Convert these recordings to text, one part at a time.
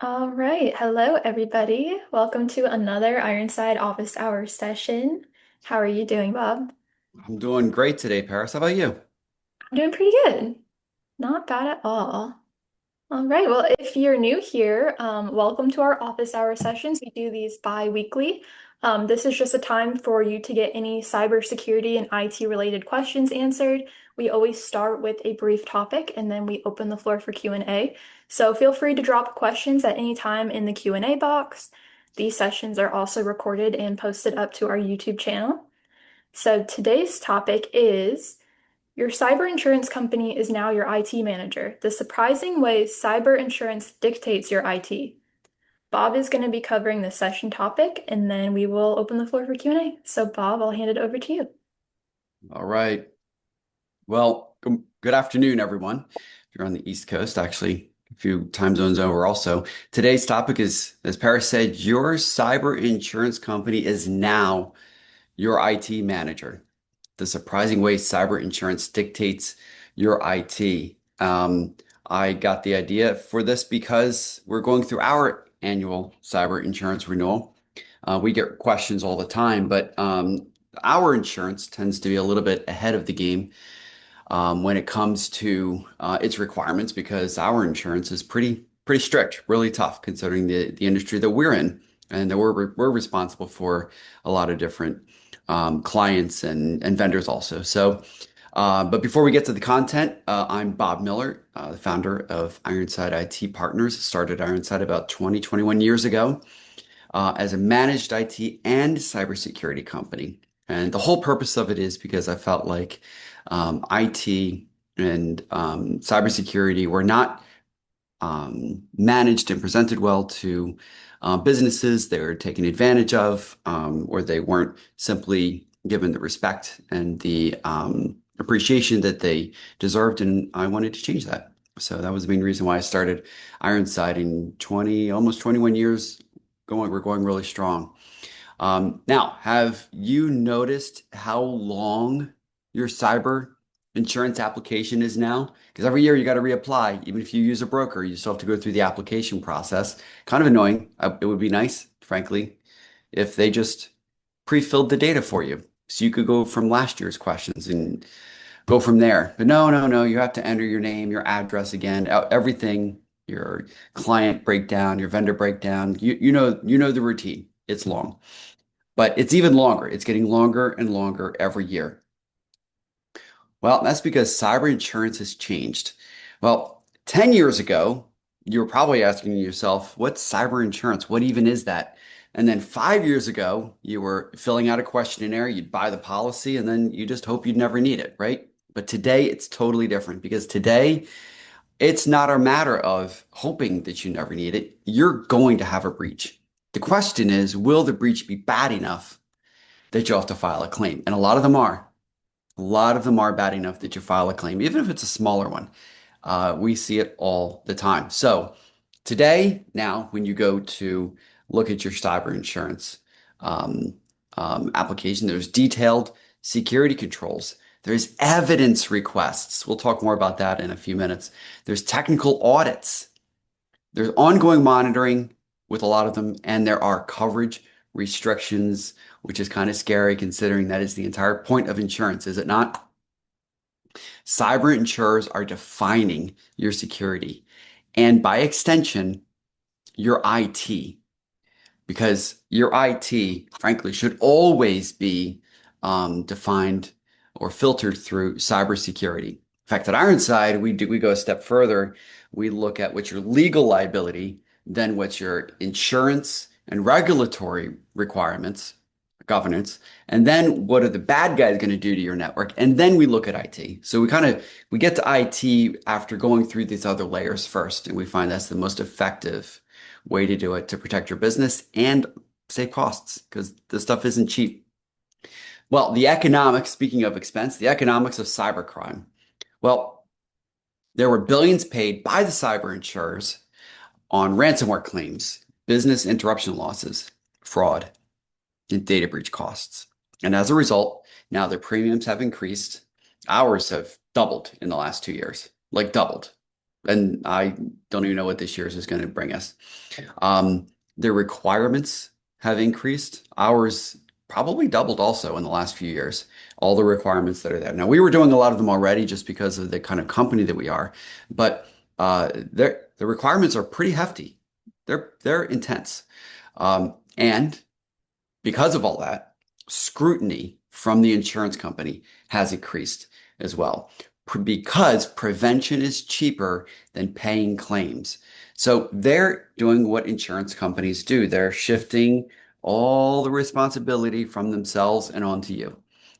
All right. Hello, everybody. Welcome to another Ironside Office Hours session. How are you doing, Bob? I'm doing great today, Paris. How about you? I'm doing pretty good. Not bad at all. All right. Well, if you're new here, welcome to our office hour sessions. We do these bi-weekly. This is just a time for you to get any cybersecurity and IT related questions answered. We always start with a brief topic and then we open the floor for Q&A. So feel free to drop questions at any time in the Q&A box. These sessions are also recorded and posted up to our YouTube channel. So today's topic is your cyber insurance company is now your IT manager. The surprising ways cyber insurance dictates your IT. Bob is going to be covering this session topic, and then we will open the floor for Q&A. So, Bob, I'll hand it over to you. All right. Well, good afternoon, everyone. If you're on the East Coast, actually, a few time zones over also. Today's topic is, as Paris said, your cyber insurance company is now your IT manager. The surprising way cyber insurance dictates your IT. I got the idea for this because we're going through our annual cyber insurance renewal. We get questions all the time, but our insurance tends to be a little bit ahead of the game when it comes to its requirements because our insurance is pretty strict, really tough considering the industry that we're in and that we're responsible for a lot of different clients and vendors also. But before we get to the content, I'm Bob Miller, the founder of Ironside IT Partners. Started Ironside about 21 years ago as a managed IT and cybersecurity company. And the whole purpose of it is because I felt like IT and cybersecurity were not managed and presented well to businesses. They were taken advantage of, or they weren't simply given the respect and the appreciation that they deserved. And I wanted to change that. So that was the main reason why I started Ironside in almost 21 years we're going really strong. Now, have you noticed how long your cyber insurance application is now? Because every year you got to reapply. Even if you use a broker, you still have to go through the application process. Kind of annoying. It would be nice, frankly, if they just pre-filled the data for you. So you could go from last year's questions and go from there. But no, no, no. You have to enter your name, your address again, everything, your client breakdown, your vendor breakdown. You know the routine. It's long. But it's even longer. It's getting longer and longer every year. Well, that's because cyber insurance has changed. Well, 10 years ago, you were probably asking yourself, what's cyber insurance? What even is that? And then 5 years ago, you were filling out a questionnaire, you'd buy the policy, and then you just hope you'd never need it, right? But today, it's totally different because today, it's not a matter of hoping that you never need it. You're going to have a breach. The question is, will the breach be bad enough that you'll have to file a claim? And a lot of them are. A lot of them are bad enough that you file a claim, even if it's a smaller one. We see it all the time. So today, now, when you go to look at your cyber insurance um, application, there's detailed security controls. There's evidence requests. We'll talk more about that in a few minutes. There's technical audits. There's ongoing monitoring with a lot of them, and there are coverage restrictions, which is kind of scary considering that is the entire point of insurance, is it not? Cyber insurers are defining your security and by extension, your IT, because your IT, frankly, should always be defined or filtered through cybersecurity. In fact, at Ironside, we go a step further. We look at what's your legal liability, then what's your insurance and regulatory requirements, governance, and then what are the bad guys going to do to your network? And then we look at IT. So we get to IT after going through these other layers first, and we find that's the most effective way to do it to protect your business and save costs because this stuff isn't cheap. Well, the economics, speaking of expense, the economics of cybercrime. Well, there were billions paid by the cyber insurers on ransomware claims, business interruption losses, fraud, and data breach costs. And as a result, now their premiums have increased. Ours have doubled in the last 2 years, like doubled. and I don't even know what this year's is going to bring us. Um, the requirements have increased. Ours probably doubled also in the last few years. All the requirements that are there. Now, we were doing a lot of them already just because of the kind of company that we are, but the requirements are pretty hefty. They're intense. And because of all that, scrutiny from the insurance company has increased as well because prevention is cheaper than paying claims. So they're doing what insurance companies do. They're shifting all the responsibility from themselves and onto you.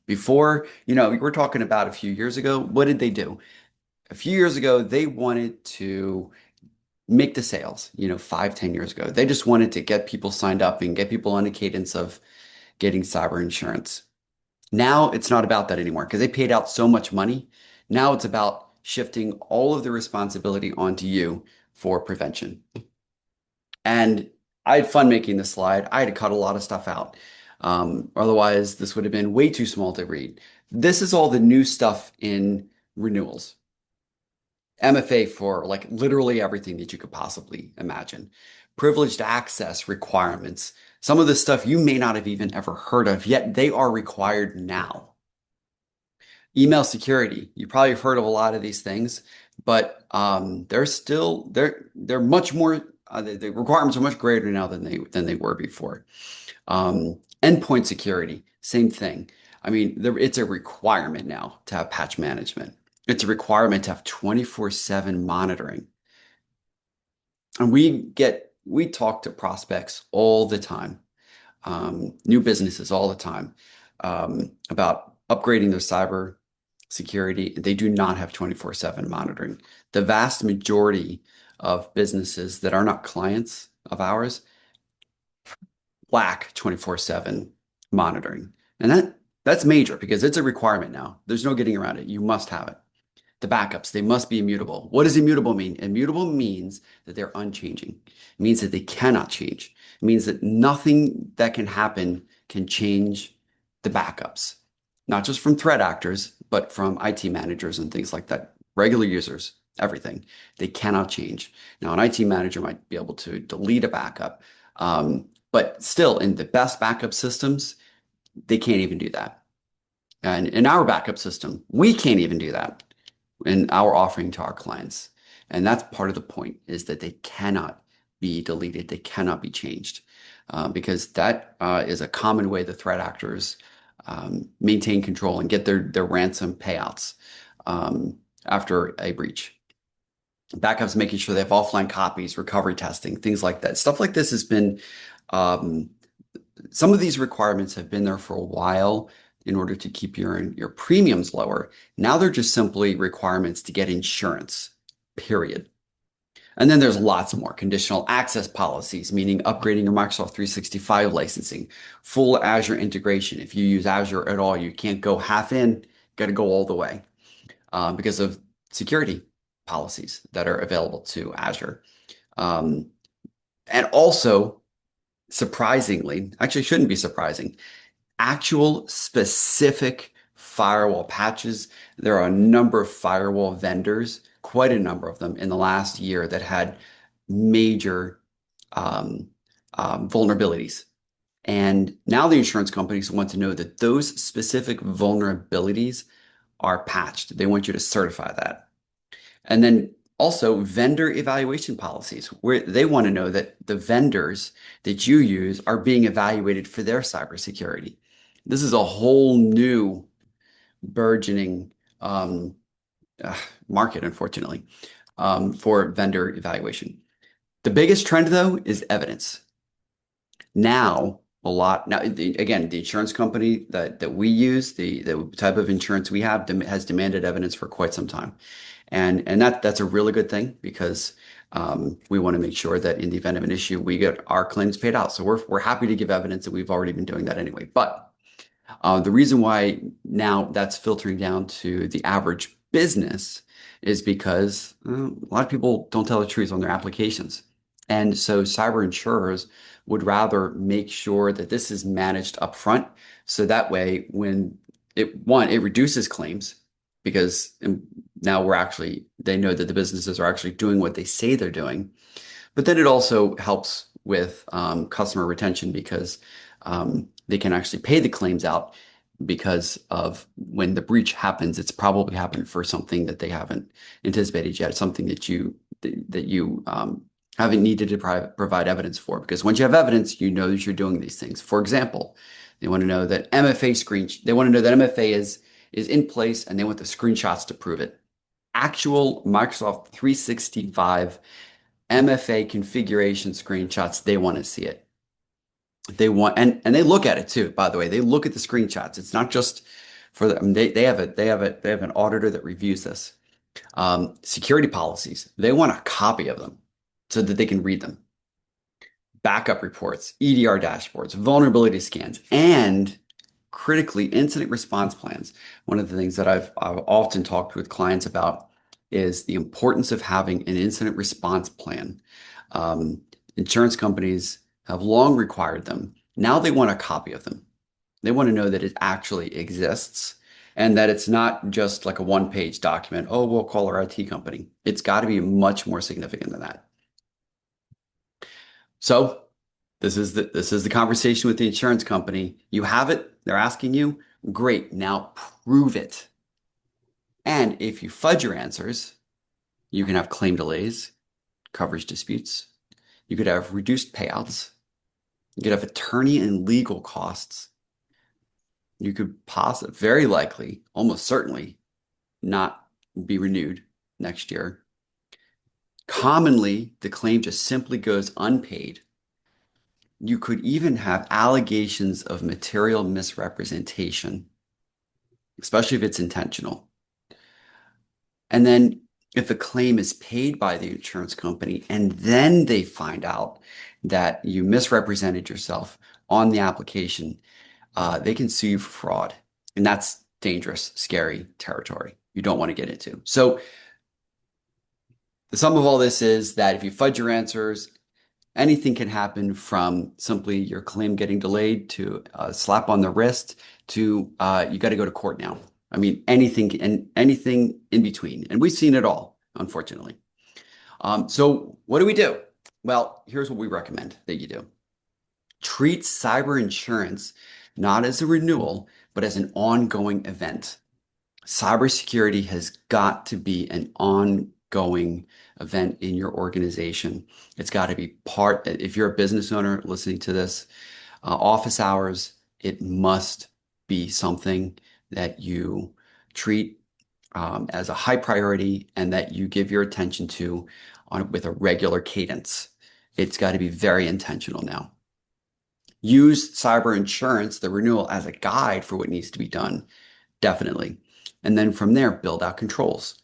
Before, we were talking about a few years ago, what did they do? A few years ago, they wanted to make the sales, 5, 10 years ago. They just wanted to get people signed up and get people on a cadence of getting cyber insurance. Now it's not about that anymore because they paid out so much money. Now it's about shifting all of the responsibility onto you for prevention. And I had fun making this slide. I had to cut a lot of stuff out. Otherwise, this would have been way too small to read. This is all the new stuff in renewals. MFA for like literally everything that you could possibly imagine. Privileged access requirements. Some of this stuff you may not have even ever heard of, yet they are required now. Email security. You probably have heard of a lot of these things, but they're much more the requirements are much greater now than they were before. Endpoint security, same thing. I mean, it's a requirement now to have patch management. It's a requirement to have 24/7 monitoring. And we talk to prospects all the time, new businesses all the time, about upgrading their cyber security. They do not have 24/7 monitoring. The vast majority of businesses that are not clients of ours lack 24/7 monitoring. And that's major because it's a requirement now. There's no getting around it. You must have it. The backups, they must be immutable. What does immutable mean? Immutable means that they're unchanging. It means that they cannot change. It means that nothing that can happen can change the backups, not just from threat actors, but from IT managers and things like that, regular users, everything. They cannot change. Now, an IT manager might be able to delete a backup, but still, in the best backup systems, they can't even do that. And in our backup system, we can't even do that in our offering to our clients. And that's part of the point is that they cannot be deleted. They cannot be changed because that is a common way the threat actors maintain control and get their ransom payouts after a breach. Backups, making sure they have offline copies, recovery testing, things like that. Stuff like this has been um, some of these requirements have been there for a while in order to keep your premiums lower. Now they're just simply requirements to get insurance, period. And then there's lots more conditional access policies, meaning upgrading your Microsoft 365 licensing, full Azure integration. If you use Azure at all, you can't go half in, got to go all the way because of security policies that are available to Azure. Um, and also, surprisingly, actually shouldn't be surprising, actual specific firewall patches. There are a number of firewall vendors, quite a number of them in the last year that had major um, vulnerabilities. And now the insurance companies want to know that those specific vulnerabilities are patched. They want you to certify that. And then also vendor evaluation policies, where they want to know that the vendors that you use are being evaluated for their cybersecurity. This is a whole new burgeoning um, uh, market, unfortunately, for vendor evaluation. The biggest trend, though, is evidence. Again, the insurance company that we use, the type of insurance we have has demanded evidence for quite some time. And that's a really good thing because we want to make sure that in the event of an issue, we get our claims paid out. So we're happy to give evidence that we've already been doing that anyway. But the reason why now that's filtering down to the average business is because a lot of people don't tell the truth on their applications. And so cyber insurers would rather make sure that this is managed upfront. So that way, when it reduces claims because Now they know that the businesses are actually doing what they say they're doing. But then it also helps with customer retention because they can actually pay the claims out because of when the breach happens, it's probably happened for something that they haven't anticipated yet, something that you haven't needed to provide evidence for. Because once you have evidence, you know that you're doing these things. For example, they want to know that MFA is in place and they want the screenshots to prove it. Actual Microsoft 365 MFA configuration screenshots, they want to see it. They want and they look at it too, by the way. They look at the screenshots. It's not just for the, I mean, they have an auditor that reviews this. Security policies, they want a copy of them so that they can read them. Backup reports, EDR dashboards, vulnerability scans, and critically incident response plans. One of the things that I've often talked with clients about is the importance of having an incident response plan. Um, Insurance companies have long required them. Now they want a copy of them. They want to know that it actually exists and that it's not just like a one-page document. Oh, we'll call our IT company. It's got to be much more significant than that. So this is the conversation with the insurance company. You have it. They're asking you. Great. Now prove it. And if you fudge your answers, you can have claim delays, coverage disputes. You could have reduced payouts. You could have attorney and legal costs. You could possibly, very likely, almost certainly, not be renewed next year. Commonly, the claim just simply goes unpaid. You could even have allegations of material misrepresentation, especially if it's intentional. And then if the claim is paid by the insurance company and then they find out that you misrepresented yourself on the application, they can sue you for fraud. And that's dangerous, scary territory you don't want to get into. So the sum of all this is that if you fudge your answers, anything can happen from simply your claim getting delayed to a slap on the wrist to you got to go to court now. I mean, anything in between. And we've seen it all, unfortunately. So what do we do? Well, here's what we recommend that you do. Treat cyber insurance not as a renewal, but as an ongoing event. Cybersecurity has got to be an ongoing event in your organization. It's got to be part, if you're a business owner listening to this, office hours, it must be something that you treat as a high priority and that you give your attention to with a regular cadence. It's got to be very intentional now. Use cyber insurance, the renewal, as a guide for what needs to be done. Definitely. And then from there, build out controls,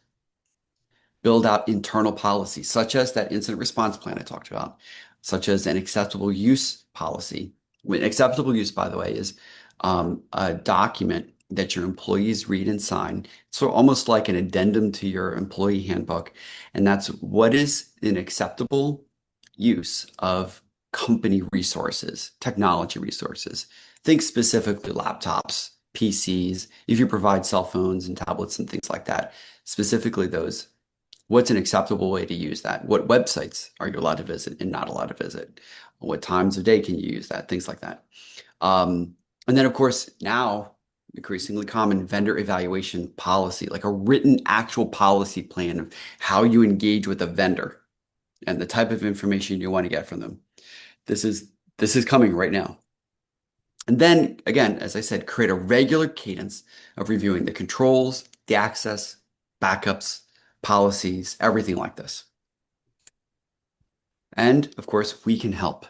build out internal policies, such as that incident response plan I talked about, such as an acceptable use policy. Acceptable use, by the way, is a document that your employees read and sign. So almost like an addendum to your employee handbook. And that's what is an acceptable use of company resources, technology resources. Think specifically laptops, PCs, if you provide cell phones and tablets and things like that, specifically those. What's an acceptable way to use that? What websites are you allowed to visit and not allowed to visit? What times of day can you use that? Things like that. And then, of course, now increasingly common vendor evaluation policy, like a written actual policy plan of how you engage with a vendor and the type of information you want to get from them. This is coming right now. And then again, as I said, create a regular cadence of reviewing the controls, the access, backups, policies, everything like this. And of course, we can help.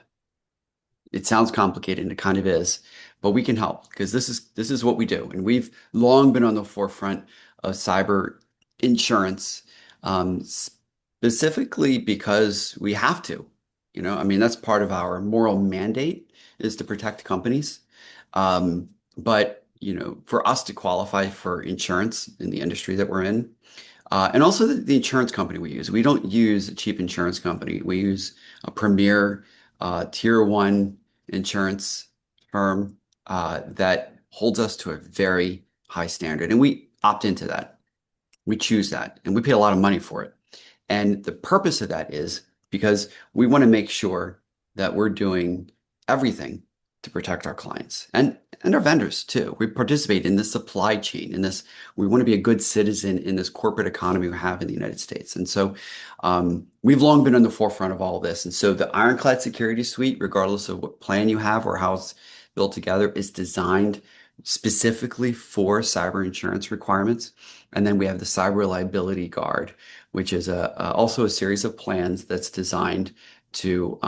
It sounds complicated and it kind of is, but we can help because this is what we do. And we've long been on the forefront of cyber insurance, specifically because we have to. I mean, that's part of our moral mandate is to protect companies. But for us to qualify for insurance in the industry that we're in, and also the insurance company we don't use a cheap insurance company. We use a premier tier one insurance firm that holds us to a very high standard, and we opt into that. We choose that and we pay a lot of money for it. And the purpose of that is because we want to make sure that we're doing everything to protect our clients and our vendors too. We participate in the supply chain, in this, we want to be a good citizen in this corporate economy we have in the United States. And so we've long been on the forefront of all of this. And so the Ironclad Security Suite, regardless of what plan you have or how it's built together, is designed specifically for cyber insurance requirements. And then we have the Cyber Reliability Guard, which is also a series of plans that's designed to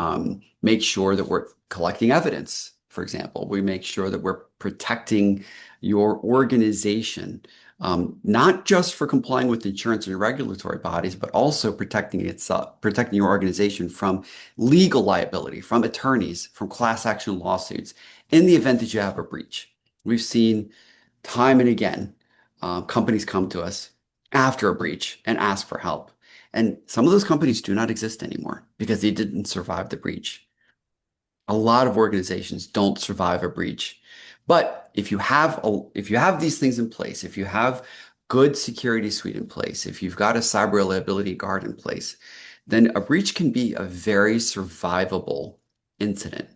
make sure that we're collecting evidence. For example, we make sure that we're protecting your organization, not just for complying with insurance and regulatory bodies, but also protecting your organization from legal liability, from attorneys, from class action lawsuits, in the event that you have a breach. We've seen time and again companies come to us after a breach and ask for help. And some of those companies do not exist anymore because they didn't survive the breach. A lot of organizations don't survive a breach. But if you have these things in place, if you have good security suite in place, if you've got a cyber reliability guard in place, then a breach can be a very survivable incident.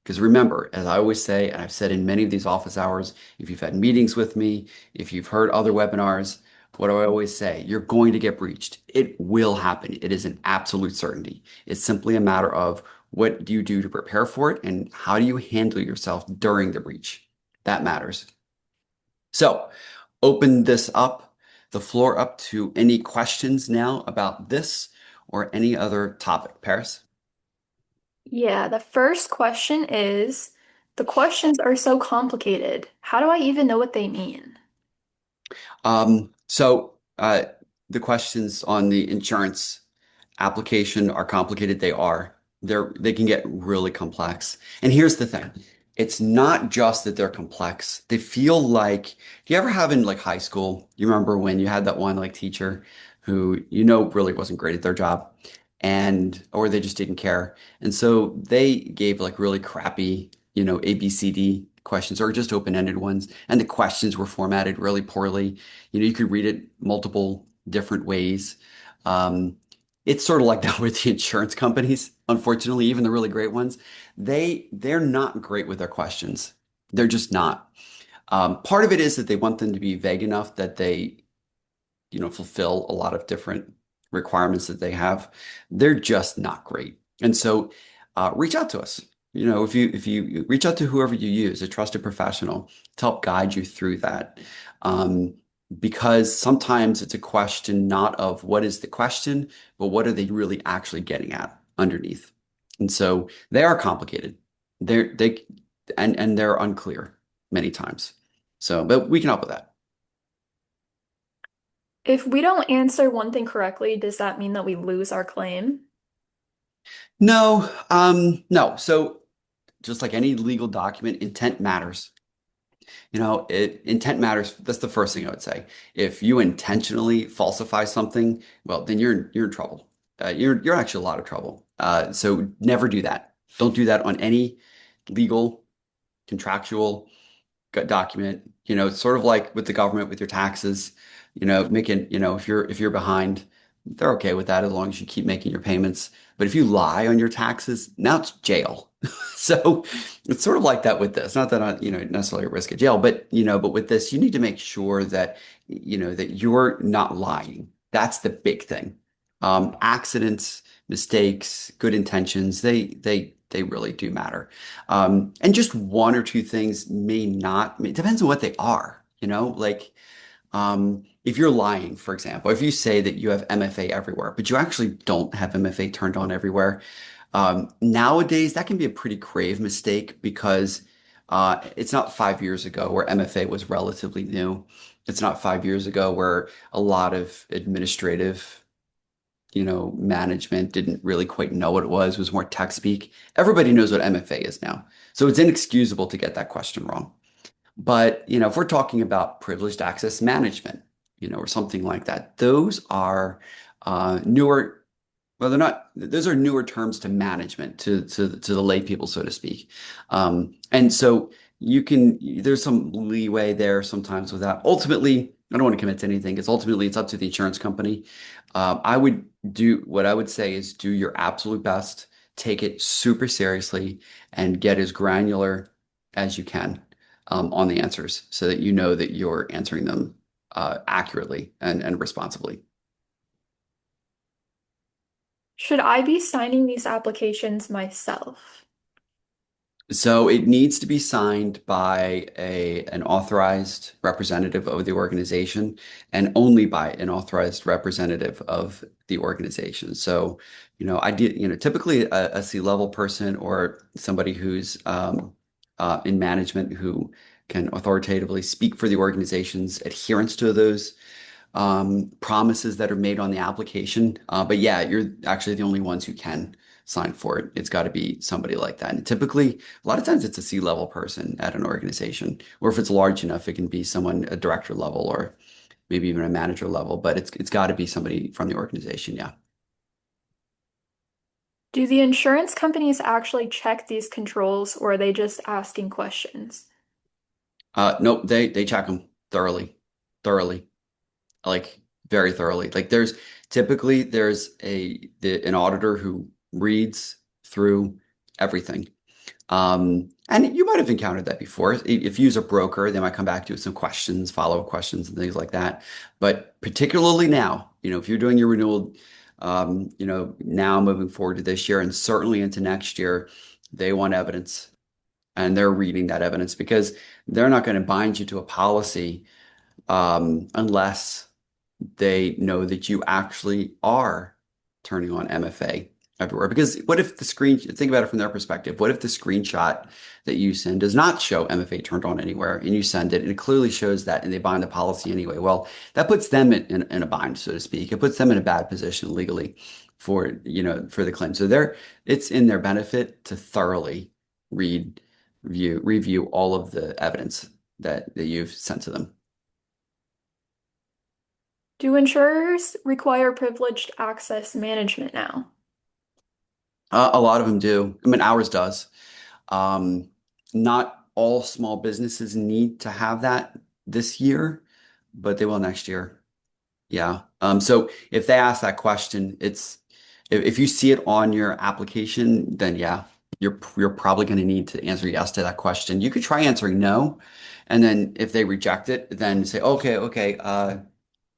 Because remember, as I always say, and I've said in many of these office hours, if you've had meetings with me, if you've heard other webinars, what do I always say? You're going to get breached. It will happen. It is an absolute certainty. It's simply a matter of what do you do to prepare for it and how do you handle yourself during the breach? That matters. So, open the floor up to any questions now about this or any other topic. Paris? Yeah, the first question is, the questions are so complicated. How do I even know what they mean? So the questions on the insurance application are complicated. They are. They can get really complex. And here's the thing. It's not just that they're complex. They feel like, do you ever have in like high school, you remember when you had that one like teacher who really wasn't great at their job and or they just didn't care. And so they gave like really crappy, ABCD questions or just open-ended ones. And the questions were formatted really poorly. You could read it multiple different ways. Um, it's sort of like that with the insurance companies. Unfortunately, even the really great ones, they're not great with their questions. They're just not. Part of it is that they want them to be vague enough that they fulfill a lot of different requirements that they have. They're just not great. And so reach out to us. If you reach out to whoever you use, a trusted professional, to help guide you through that. Um, because sometimes it's a question not of what is the question, but what are they really actually getting at underneath. And so they are complicated. And they're unclear many times. So, but we can help with that. If we don't answer one thing correctly, does that mean that we lose our claim? No, no. So just like any legal document, intent matters. Intent matters. That's the first thing I would say. If you intentionally falsify something, well, then you're in trouble. You're actually a lot of trouble. So never do that. Don't do that on any legal, contractual document. It's sort of like with the government with your taxes. If you're behind, they're okay with that as long as you keep making your payments. But if you lie on your taxes, now it's jail. So it's sort of like that with this. Not that I, necessarily at risk of jail, but with this, you need to make sure that that you're not lying. That's the big thing. Accidents, mistakes, good intentions, they really do matter. And just one or two things may not, it depends on what they are, like if you're lying, for example, if you say that you have MFA everywhere, but you actually don't have MFA turned on everywhere, nowadays that can be a pretty grave mistake because it's not 5 years ago where MFA was relatively new. It's not 5 years ago where a lot of administrative, management didn't really quite know what it was more tech speak. Everybody knows what MFA is now. So it's inexcusable to get that question wrong. But, if we're talking about privileged access management, or something like that, those are newer. Well, they're not. Those are newer terms to management, to the lay people, so to speak. And so there's some leeway there sometimes with that. Ultimately, I don't want to commit to anything because ultimately it's up to the insurance company. I would do what I would say is do your absolute best, take it super seriously, and get as granular as you can on the answers so that you know that you're answering them accurately and responsibly. Should I be signing these applications myself? So it needs to be signed by an authorized representative of the organization and only by an authorized representative of the organization. So, typically a C-level person or somebody who's in management who can authoritatively speak for the organization's adherence to those promises that are made on the application. But yeah, you're actually the only ones who can sign for it. It's got to be somebody like that. And typically, a lot of times it's a C-level person at an organization, or if it's large enough, it can be someone a director level or maybe even a manager level. But it's got to be somebody from the organization. Yeah. Do the insurance companies actually check these controls or are they just asking questions? Nope, they check them thoroughly, like very thoroughly. Like there's an auditor who reads through everything. And you might have encountered that before. If you use a broker, they might come back to you with some questions, follow-up questions and things like that. But particularly now, if you're doing your renewal, now moving forward to this year and certainly into next year, they want evidence and they're reading that evidence because they're not going to bind you to a policy unless they know that you actually are turning on MFA everywhere. Because what if think about it from their perspective, what if the screenshot that you send does not show MFA turned on anywhere and you send it and it clearly shows that and they bind the policy anyway? Well, that puts them in a bind, so to speak. It puts them in a bad position legally for the claim. So it's in their benefit to thoroughly read, review all of the evidence that you've sent to them. Do insurers require privileged access management now? A lot of them do. I mean, ours does. Um, Not all small businesses need to have that this year, but they will next year. Yeah. So if they ask that question, if you see it on your application, then yeah, you're probably going to need to answer yes to that question. You could try answering no, and then if they reject it, then say, okay,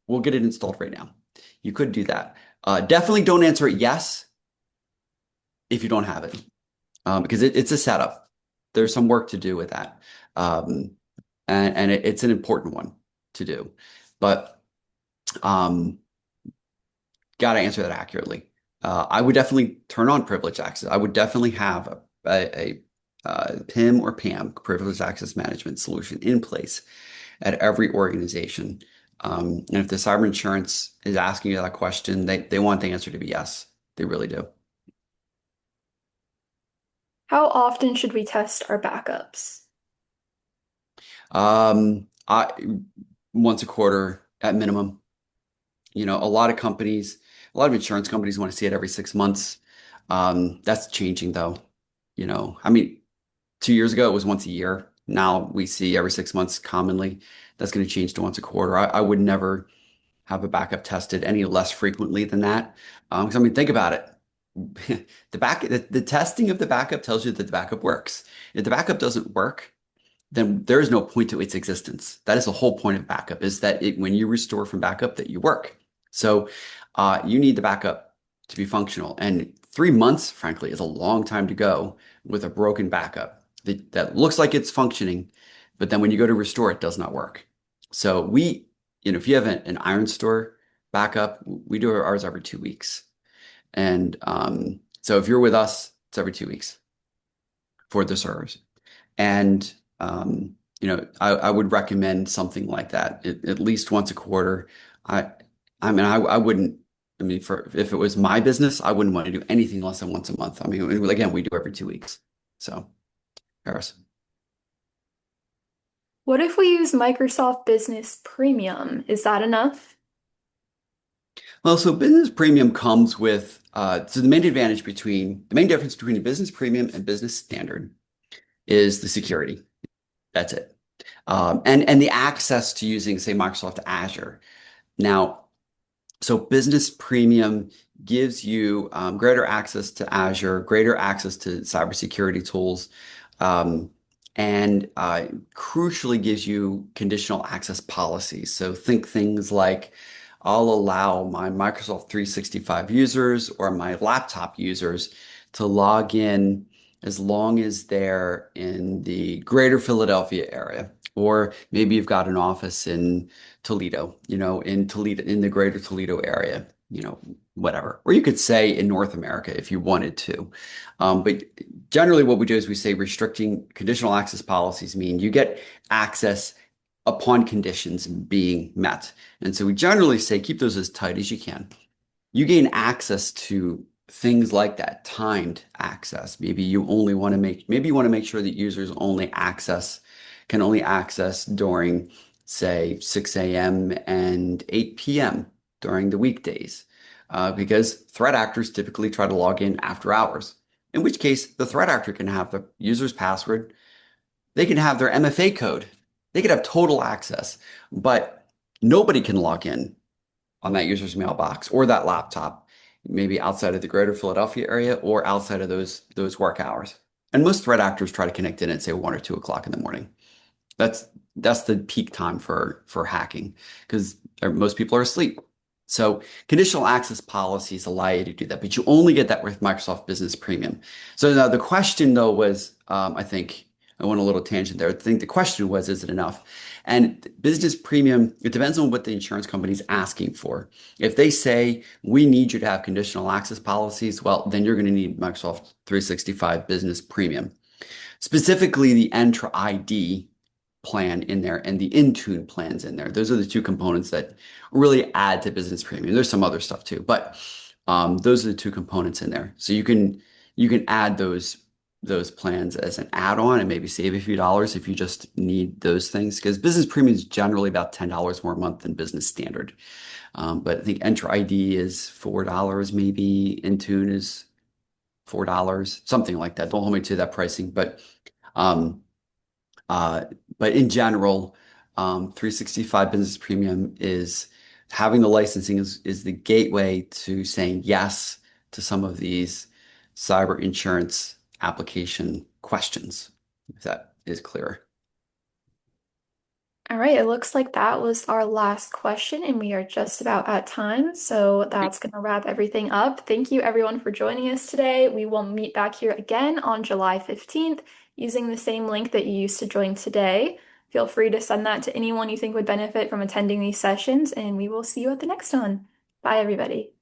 we'll get it installed right now. You could do that. Definitely don't answer it yes if you don't have it. Because it's a setup. There's some work to do with that. Um, and it's an important one to do. But um, got to answer that accurately. I would definitely turn on privileged access. I would definitely have a PIM or PAM, privileged access management solution in place at every organization. And if the cyber insurance is asking you that question, they want the answer to be yes. They really do. How often should we test our backups? I once a quarter at minimum. A lot of insurance companies want to see it every 6 months. That's changing though. I mean, 2 years ago it was once a year. Now we see every 6 months commonly. That's going to change to once a quarter. I would never have a backup tested any less frequently than that. 'Cause I mean, think about it. The testing of the backup tells you that the backup works. If the backup doesn't work, then there is no point to its existence. That is the whole point of backup, is that when you restore from backup, that you work. So you need the backup to be functional. And 3 months, frankly, is a long time to go with a broken backup that looks like it's functioning, but then when you go to restore, it does not work. So if you have an Iron Store backup, we do ours every 2 weeks. And so if you're with us, it's every 2 weeks for the servers. And I would recommend something like that at least once a quarter. I I mean I wouldn't. I mean, for if it was my business, I wouldn't want to do anything less than once a month. I mean, again, we do every 2 weeks. So, Paris. What if we use Microsoft Business Premium? Is that enough? Well, so business premium comes with so the main difference between a business premium and business standard is the security. That's it. And the access to using, say, Microsoft Azure. Now, so Business Premium gives you greater access to Azure, greater access to cybersecurity tools, um, and crucially gives you conditional access policies. So think things like I'll allow my Microsoft 365 users or my laptop users to log in as long as they're in the greater Philadelphia area. Or maybe you've got an office in Toledo, in Toledo, in the greater Toledo area, whatever. Or you could say in North America if you wanted to. But generally, what we do is we say restricting conditional access policies mean you get access upon conditions being met. And so we generally say keep those as tight as you can. You gain access to things like that, timed access. Maybe you want to make sure that users can only access during, say, 6 a.m. and 8 p.m. during the weekdays, because threat actors typically try to log in after hours, in which case the threat actor can have the user's password, they can have their MFA code, they could have total access, but nobody can log in on that user's mailbox or that laptop, maybe outside of the greater Philadelphia area or outside of those work hours. And most threat actors try to connect in at say 1 or 2 o'clock in the morning. That's that's the peak time for hacking because most people are asleep. So conditional access policies allow you to do that, but you only get that with Microsoft Business Premium. So now the question though was, I think I went a little tangent there. I think the question was, is it enough? And Business Premium, it depends on what the insurance company is asking for. If they say we need you to have conditional access policies, well, then you're going to need Microsoft 365 Business Premium. Specifically, the Entra ID plan in there and the Intune plans in there. Those are the two components that really add to Business Premium. There's some other stuff too, but those are the two components in there. So you can add those plans as an add-on and maybe save a few dollars if you just need those things because Business Premium is generally about $10 more a month than Business Standard. But I think Entra ID is $4 maybe. Intune is $4, something like that. Don't hold me to that pricing, um, uh, but in general, 365 Business Premium is having the licensing is the gateway to saying yes to some of these cyber insurance application questions, if that is clear. All right, it looks like that was our last question, and we are just about at time. So that's going to wrap everything up. Thank you, everyone, for joining us today. We will meet back here again on July 15th using the same link that you used to join today. Feel free to send that to anyone you think would benefit from attending these sessions, and we will see you at the next one. Bye, everybody.